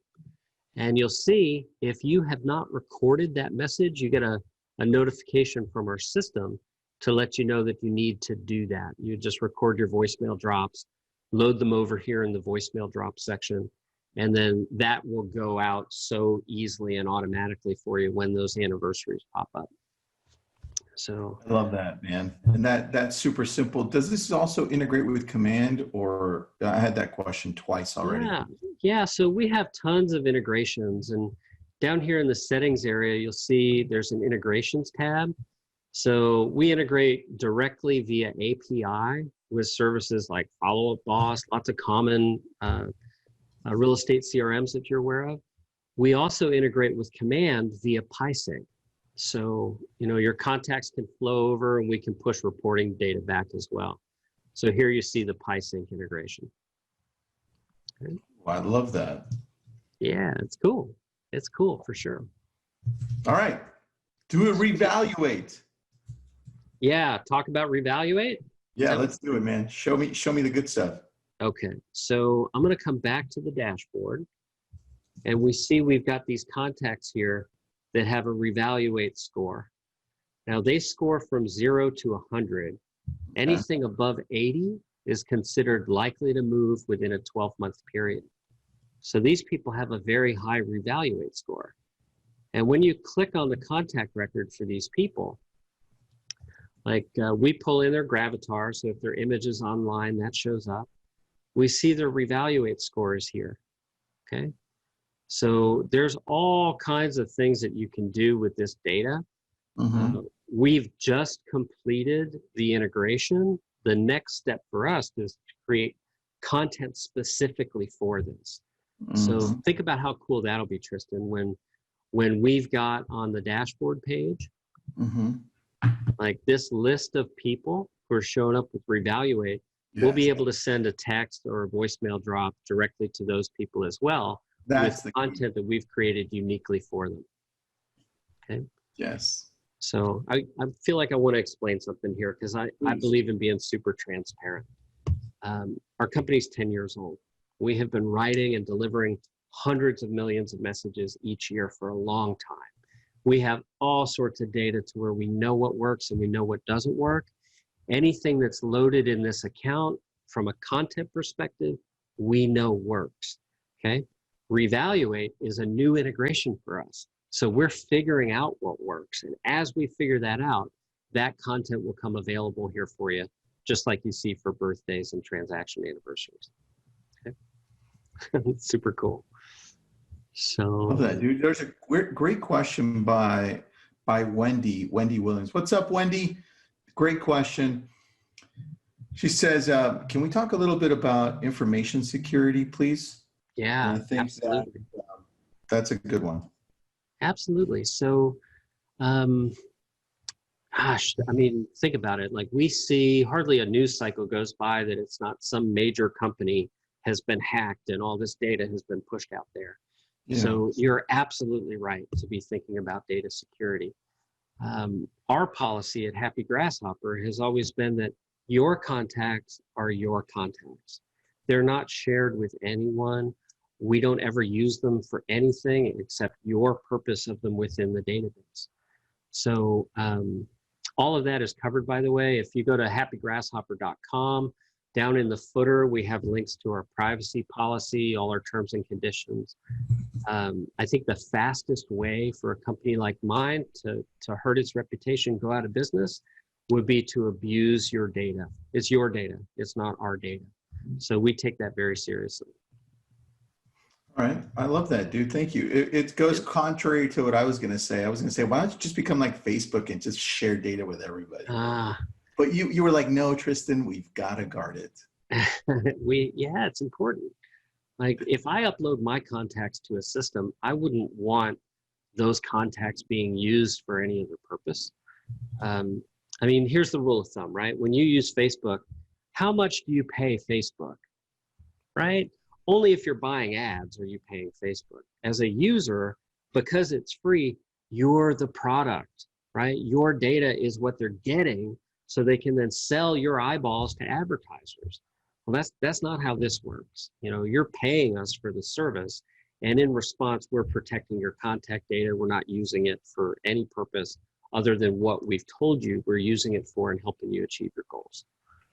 And you'll see, if you have not recorded that message, you get a notification from our system to let you know that you need to do that. You just record your voicemail drops, load them over here in the voicemail drop section, and then that will go out so easily and automatically for you when those anniversaries pop up. So I love that, man. And that's super simple. Does this also integrate with Command, or I had that question twice already? Yeah. So we have tons of integrations, and down here in the settings area, you'll see there's an integrations tab. So we integrate directly via API with services like Follow Up Boss, lots of common real estate CRMs that you're aware of. We also integrate with Command via PySync. So, your contacts can flow over and we can push reporting data back as well. So here you see the PySync integration. Okay. Well, I love that. Yeah, it's cool. It's cool for sure. All right. Do a reevaluate. Yeah, talk about reevaluate. Yeah, let's do it, man. Show me the good stuff. Okay, so I'm going to come back to the dashboard, and we see we've got these contacts here that have a reevaluate score. Now they score from 0 to 100. Anything above 80 is considered likely to move within a 12-month period. So these people have a very high reevaluate score. And when you click on the contact record for these people, like we pull in their gravatar, so if their image is online, that shows up. We see their reevaluate scores here, okay? So there's all kinds of things that you can do with this data. We've just completed the integration. The next step for us is to create content specifically for this. So think about how cool that'll be, Tristan, when we've got on the dashboard page, like this list of people who are showing up with reevaluate, we'll be able to send a text or a voicemail drop directly to those people as well. That's with content that we've created uniquely for them. Okay. Yes. So I feel like I want to explain something here because I believe in being super transparent. Our company's 10 years old. We have been writing and delivering hundreds of millions of messages each year for a long time. We have all sorts of data to where we know what works and we know what doesn't work. Anything that's loaded in this account from a content perspective, we know works, okay? Reevaluate is a new integration for us. So we're figuring out what works. And as we figure that out, that content will come available here for you, just like you see for birthdays and transaction anniversaries. Okay? It's super cool. So love that, dude. There's a great question by Wendy Williams. What's up, Wendy? Great question. She says, can we talk a little bit about information security, please? Yeah, I think absolutely. That's a good one. Absolutely. So, gosh, I mean, think about it. Like we see hardly a news cycle goes by that it's not some major company has been hacked and all this data has been pushed out there. Yeah. So you're absolutely right to be thinking about data security. Our policy at Happy Grasshopper has always been that your contacts are your contacts. They're not shared with anyone. We don't ever use them for anything except your purpose of them within the database. So all of that is covered, by the way. If you go to happygrasshopper.com, down in the footer, we have links to our privacy policy, all our terms and conditions. I think the fastest way for a company like mine to hurt its reputation, go out of business, would be to abuse your data. It's your data. It's not our data. So we take that very seriously. All right. I love that, dude. Thank you. It goes contrary to what I was going to say. I was going to say, why don't you just become like Facebook and just share data with everybody? But you were like, no, Tristan, we've got to guard it. Yeah, it's important. Like if I upload my contacts to a system, I wouldn't want those contacts being used for any other purpose. I mean, here's the rule of thumb, right? When you use Facebook, how much do you pay Facebook, right? Only if you're buying ads are you paying Facebook. As a user, because it's free, you're the product, right? Your data is what they're getting, so they can then sell your eyeballs to advertisers. Well, that's not how this works. You know, you're paying us for the service, and in response, we're protecting your contact data. We're not using it for any purpose other than what we've told you we're using it for and helping you achieve your goals.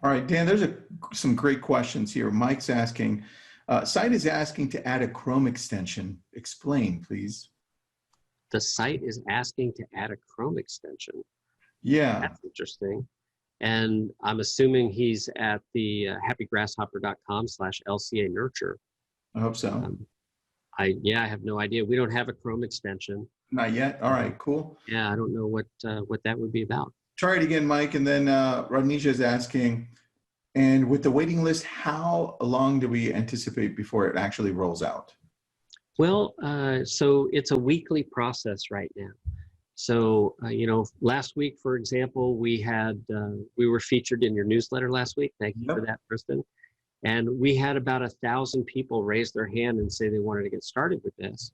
All right, Dan, there's some great questions here. Mike's asking, site is asking to add a Chrome extension. Explain, please. The site is asking to add a Chrome extension. Yeah. That's interesting. And I'm assuming he's at the happygrasshopper.com/LCA Nurture. I hope so. I have no idea. We don't have a Chrome extension. Not yet. All right, cool. Yeah, I don't know what that would be about. Try it again, Mike. And then Rodnisha is asking, and with the waiting list, how long do we anticipate before it actually rolls out? Well, so it's a weekly process right now. So, last week, for example, we were featured in your newsletter last week. Thank you for that, Tristan. And we had about 1,000 people raise their hand and say they wanted to get started with this.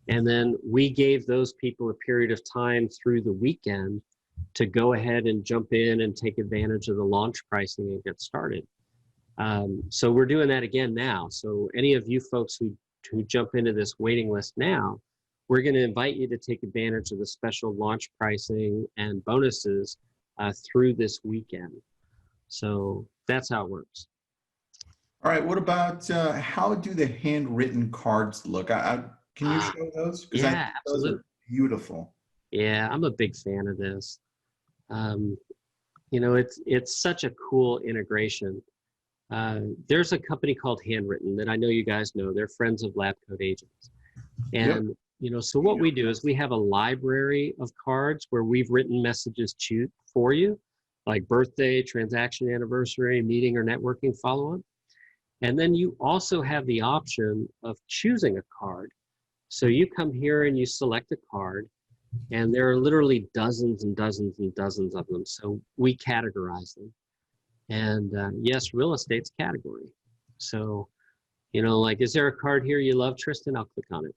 And then we gave those people a period of time through the weekend to go ahead and jump in and take advantage of the launch pricing and get started. So we're doing that again now. So any of you folks who jump into this waiting list now, we're going to invite you to take advantage of the special launch pricing and bonuses through this weekend. So that's how it works. All right. What about how do the handwritten cards look? Can you show those? Yeah, absolutely. Those are beautiful. Yeah, I'm a big fan of this. It's such a cool integration. There's a company called Handwritten that I know you guys know. They're friends of LabCoatAgents. And, so what we do is we have a library of cards where we've written messages for you, like birthday, transaction anniversary, meeting or networking follow-up. And then you also have the option of choosing a card. So you come here and you select a card, and there are literally dozens and dozens and dozens of them. So we categorize them. And yes, real estate's category. So, is there a card here you love, Tristan? I'll click on it.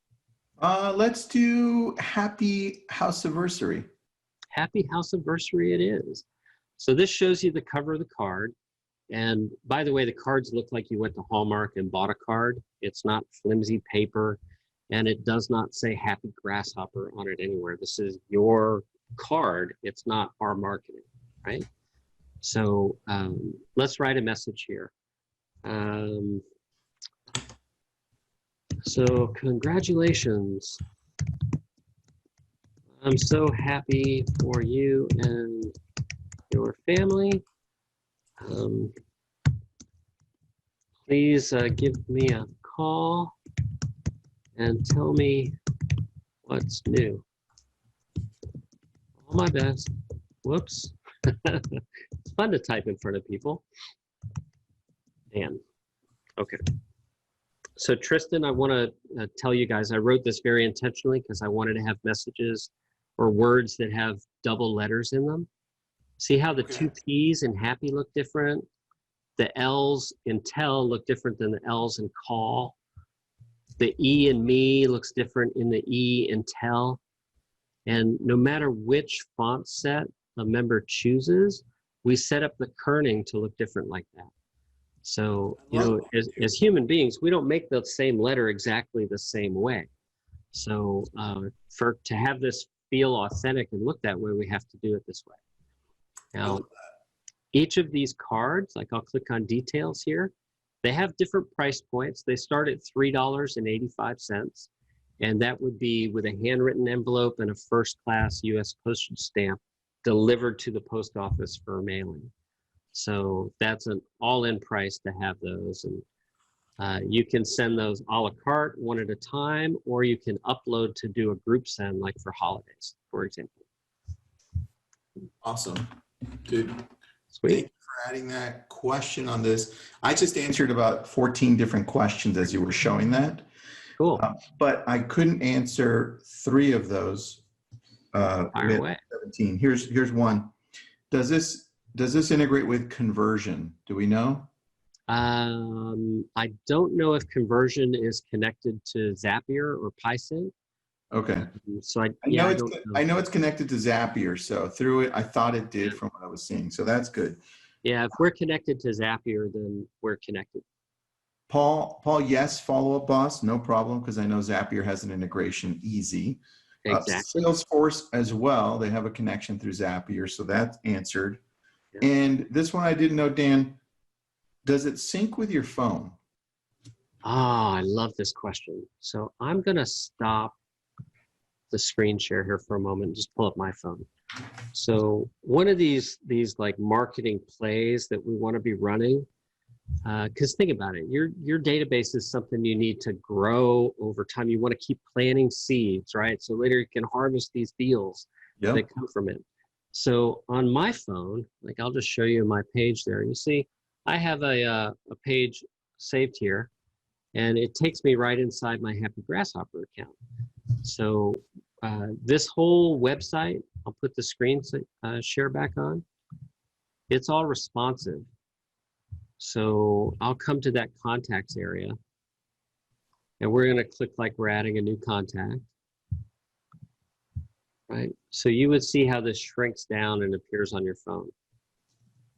Let's do Happy House Anniversary. Happy House Anniversary it is. So this shows you the cover of the card. And by the way, the cards look like you went to Hallmark and bought a card. It's not flimsy paper, and it does not say Happy Grasshopper on it anywhere. This is your card. It's not our marketing, right? So let's write a message here. So congratulations. I'm so happy for you and your family. Please give me a call and tell me what's new. All my best. Whoops. It's fun to type in front of people. Dan. Okay. So Tristan, I want to tell you guys, I wrote this very intentionally because I wanted to have messages or words that have double letters in them. See how the two P's in happy look different? The L's in tell look different than the L's in call. The E in me looks different in the E in tell. And no matter which font set a member chooses, we set up the kerning to look different like that. So, as human beings, we don't make the same letter exactly the same way. So to have this feel authentic and look that way, we have to do it this way. Now, each of these cards, like I'll click on details here, they have different price points. They start at $3.85, and that would be with a handwritten envelope and a first-class U.S. postage stamp delivered to the post office for mailing. So that's an all-in price to have those. And you can send those a la carte, one at a time, or you can upload to do a group send, like for holidays, for example. Awesome. Dude, sweet. Thank you for adding that question on this. I just answered about 14 different questions as you were showing that. Cool. But I couldn't answer 3 of those. Fire away. 17. Here's one. Does this integrate with conversion? Do we know? I don't know if conversion is connected to Zapier or PieSync. Okay. So I know it's connected to Zapier. So through it, I thought it did from what I was seeing. So that's good. Yeah, if we're connected to Zapier, then we're connected. Paul, yes, follow-up boss, no problem, because I know Zapier has an integration easy. Exactly. Salesforce as well, they have a connection through Zapier, so that's answered. Yeah. And this one I didn't know, Dan, does it sync with your phone? I love this question. So I'm going to stop the screen share here for a moment and just pull up my phone. So one of these like marketing plays that we want to be running, because think about it, your database is something you need to grow over time. You want to keep planting seeds, right? So later you can harvest these deals that come from it. So on my phone, like I'll just show you my page there. You see, I have a page saved here, and it takes me right inside my Happy Grasshopper account. So this whole website, I'll put the screen share back on. It's all responsive. So I'll come to that contacts area, and we're going to click like we're adding a new contact. Right? So you would see how this shrinks down and appears on your phone.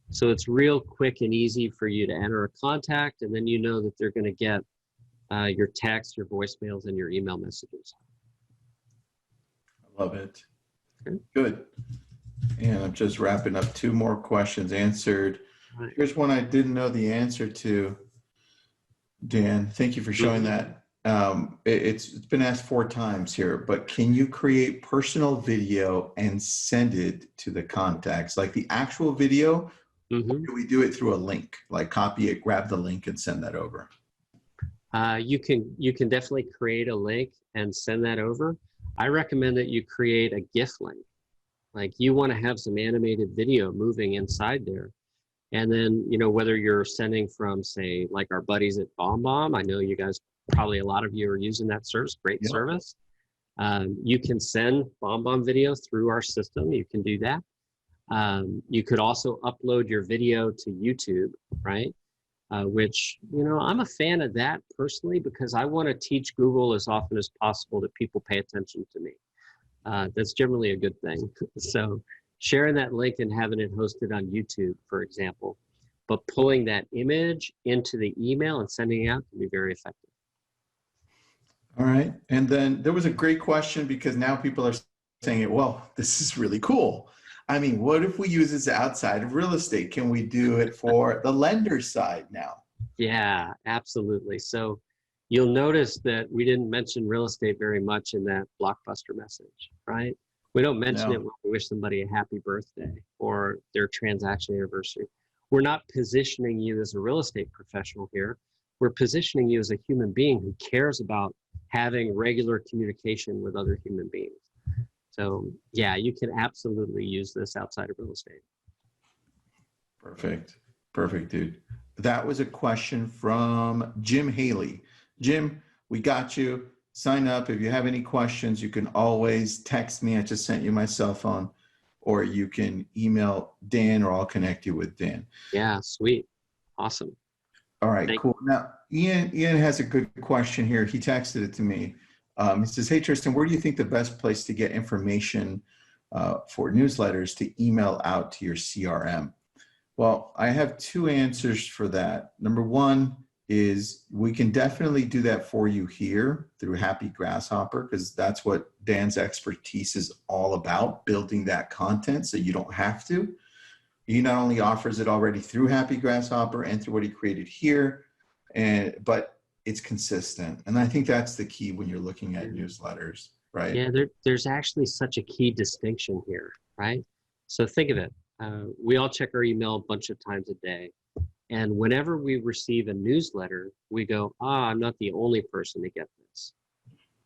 So it's real quick and easy for you to enter a contact, and then you know that they're going to get your text, your voicemails, and your email messages. I love it. Okay. Good. And I'm just wrapping up 2 more questions answered. Right. Here's one I didn't know the answer to, Dan. Thank you for showing that. It's been asked 4 times here, but can you create personal video and send it to the contacts, like the actual video? Or do we do it through a link, like copy it, grab the link, and send that over? You can definitely create a link and send that over. I recommend that you create a GIF link. Like you want to have some animated video moving inside there. And then, you know, whether you're sending from, say, like our buddies at BombBomb, I know you guys, probably a lot of you are using that service, great service. You can send BombBomb video through our system. You can do that. You could also upload your video to YouTube, right? Which, you know, I'm a fan of that personally, because I want to teach Google as often as possible that people pay attention to me. That's generally a good thing. So sharing that link and having it hosted on YouTube, for example, but pulling that image into the email and sending it out can be very effective. All right. And then there was a great question, because now people are saying, well, this is really cool. I mean, what if we use this outside of real estate? Can we do it for the lender side now? Yeah, absolutely. So you'll notice that we didn't mention real estate very much in that blockbuster message, right? We don't mention it when we wish somebody a happy birthday or their transaction anniversary. We're not positioning you as a real estate professional here. We're positioning you as a human being who cares about having regular communication with other human beings. So yeah, you can absolutely use this outside of real estate. Perfect. Perfect, dude. That was a question from Jim Haley. Jim, we got you. Sign up. If you have any questions, you can always text me. I just sent you my cell phone, or you can email Dan, or I'll connect you with Dan. Yeah, sweet. Awesome. All right, cool. Now, Ian has a good question here. He texted it to me. He says, hey, Tristan, where do you think the best place to get information for newsletters to email out to your CRM? Well, I have 2 answers for that. Number 1 is we can definitely do that for you here through Happy Grasshopper, because that's what Dan's expertise is all about, building that content so you don't have to. He not only offers it already through Happy Grasshopper and through what he created here, but it's consistent. And I think that's the key when you're looking at newsletters, right? Yeah, there's actually such a key distinction here, right? So think of it. We all check our email a bunch of times a day. And whenever we receive a newsletter, we go, I'm not the only person to get this,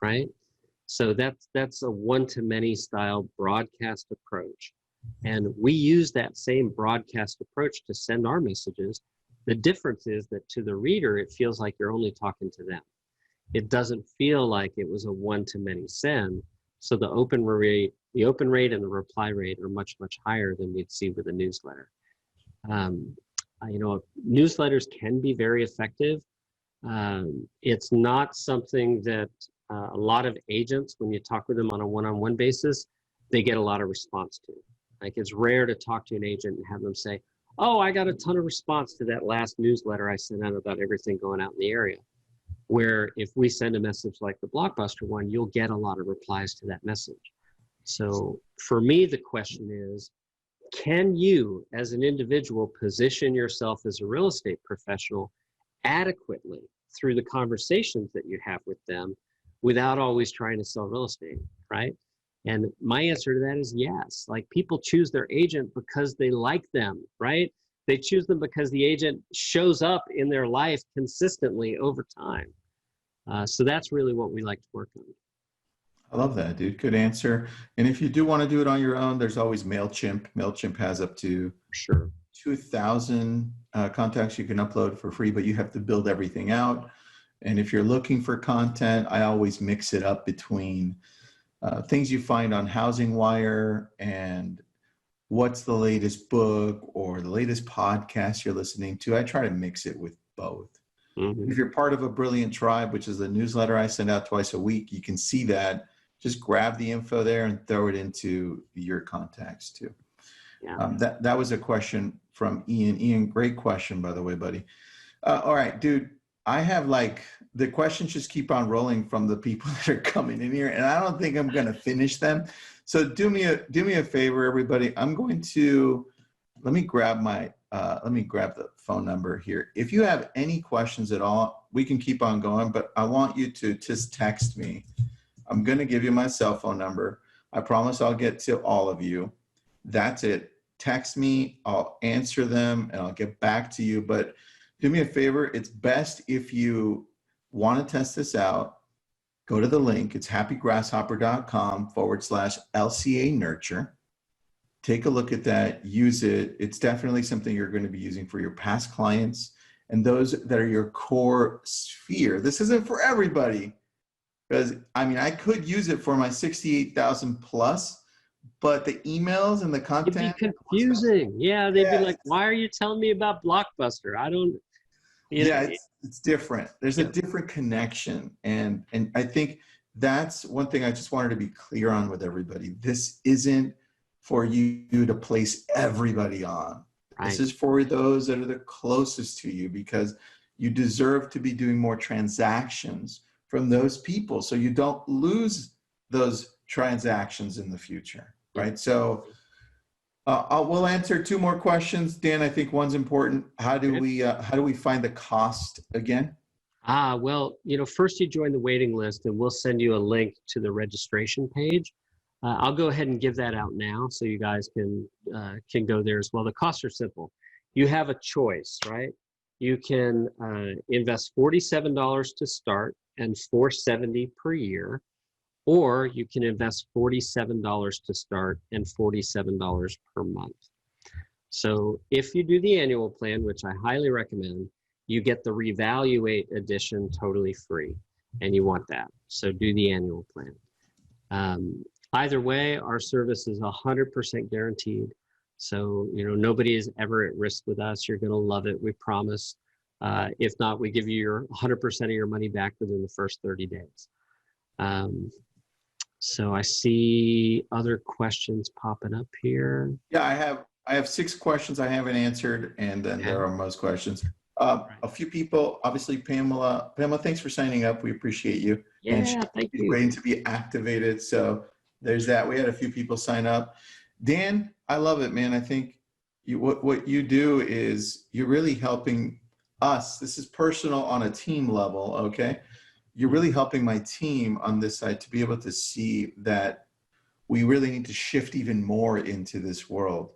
right? So that's a one-to-many style broadcast approach. And we use that same broadcast approach to send our messages. The difference is that to the reader, it feels like you're only talking to them. It doesn't feel like it was a one-to-many send. So the open rate and the reply rate are much, much higher than we'd see with a newsletter. You know, newsletters can be very effective. It's not something that a lot of agents, when you talk with them on a one-on-one basis, they get a lot of response to. Like, it's rare to talk to an agent and have them say, oh, I got a ton of response to that last newsletter I sent out about everything going out in the area. Where if we send a message like the Blockbuster one, you'll get a lot of replies to that message. So for me, the question is, can you, as an individual, position yourself as a real estate professional adequately through the conversations that you have with them without always trying to sell real estate, right? And my answer to that is yes. Like, people choose their agent because they like them, right? They choose them because the agent shows up in their life consistently over time. So that's really what we like to work on. I love that, dude. Good answer. And if you do want to do it on your own, there's always MailChimp. MailChimp has up to 2,000 contacts you can upload for free, but you have to build everything out. And if you're looking for content, I always mix it up between things you find on Housing Wire and what's the latest book or the latest podcast you're listening to. I try to mix it with both. If you're part of a Brilliant Tribe, which is the newsletter I send out twice a week, you can see that. Just grab the info there and throw it into your contacts too. Yeah. That was a question from Ian. Ian, great question, by the way, buddy. All right, dude, I have the questions just keep on rolling from the people that are coming in here, and I don't think I'm going to finish them. So do me a favor, everybody. I'm going to, let me grab the phone number here. If you have any questions at all, we can keep on going, but I want you to just text me. I'm going to give you my cell phone number. I promise I'll get to all of you. That's it. Text me, I'll answer them, and I'll get back to you. But do me a favor. It's best if you want to test this out, go to the link. It's happygrasshopper.com/LCA Nurture. Take a look at that, use it. It's definitely something you're going to be using for your past clients and those that are your core sphere. This isn't for everybody, because I mean, I could use it for my 68,000 plus, but the emails and the content. It'd be confusing. Yeah, they'd be like, why are you telling me about Blockbuster? I don't, it's different. There's a different connection. And I think that's one thing I just wanted to be clear on with everybody. This isn't for you to place everybody on. Right. This is for those that are the closest to you, because you deserve to be doing more transactions from those people so you don't lose those transactions in the future, right? So we'll answer two more questions. Dan, I think one's important. How do we find the cost again? Well, first you join the waiting list and we'll send you a link to the registration page. I'll go ahead and give that out now so you guys can go there as well. The costs are simple. You have a choice, right? You can invest $47 to start and $470 per year, or you can invest $47 to start and $47 per month. So if you do the annual plan, which I highly recommend, you get the Revaluate edition totally free, and you want that. So do the annual plan. Either way, our service is 100% guaranteed. So, nobody is ever at risk with us. You're going to love it. We promise. If not, we give you your 100% of your money back within the first 30 days. So I see other questions popping up here. Yeah, I have 6 questions I haven't answered, and then there are most questions. A few people, obviously, Pamela, thanks for signing up. We appreciate you. Yeah, thank you. Waiting to be activated. So there's that. We had a few people sign up. Dan, I love it, man. I think what you do is you're really helping us. This is personal on a team level, okay? You're really helping my team on this side to be able to see that we really need to shift even more into this world.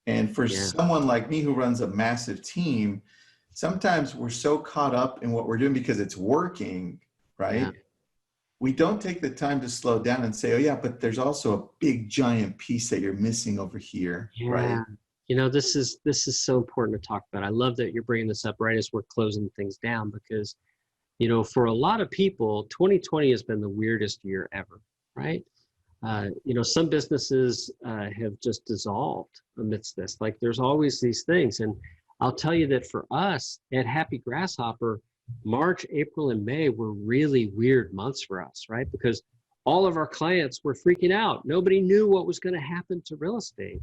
And for someone like me who runs a massive team, sometimes we're so caught up in what we're doing because it's working, right? Yeah. We don't take the time to slow down and say, oh yeah, but there's also a big giant piece that you're missing over here, right? This is so important to talk about. I love that you're bringing this up right as we're closing things down, because, for a lot of people, 2020 has been the weirdest year ever, right? Some businesses have just dissolved amidst this. Like, there's always these things. And I'll tell you that for us at Happy Grasshopper, March, April, and May were really weird months for us, right? Because all of our clients were freaking out. Nobody knew what was going to happen to real estate.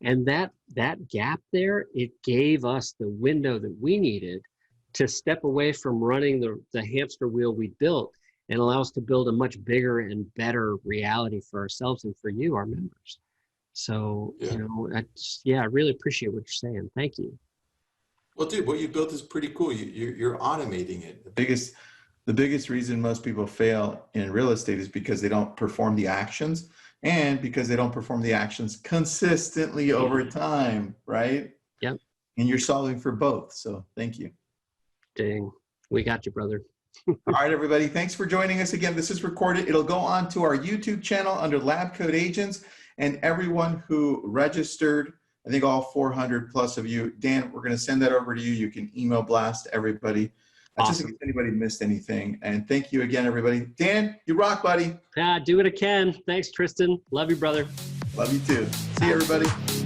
And that gap there, it gave us the window that we needed to step away from running the hamster wheel we built and allow us to build a much bigger and better reality for ourselves and for you, our members. So, I really appreciate what you're saying. Thank you. Well, dude, what you built is pretty cool. You're automating it. The biggest reason most people fail in real estate is because they don't perform the actions. and because they don't perform the actions consistently over time, right? Yep. And you're solving for both. So thank you. Dang. We got you, brother. All right, everybody. Thanks for joining us again. This is recorded. It'll go on to our YouTube channel under LabCoatAgents, and everyone who registered, I think all 400 plus of you, Dan, we're going to send that over to you. You can email blast everybody. Awesome. Just in case anybody missed anything. And thank you again, everybody. Dan, you rock, buddy. Yeah, do what I can. Thanks, Tristan. Love you, brother. Love you too. See you, everybody.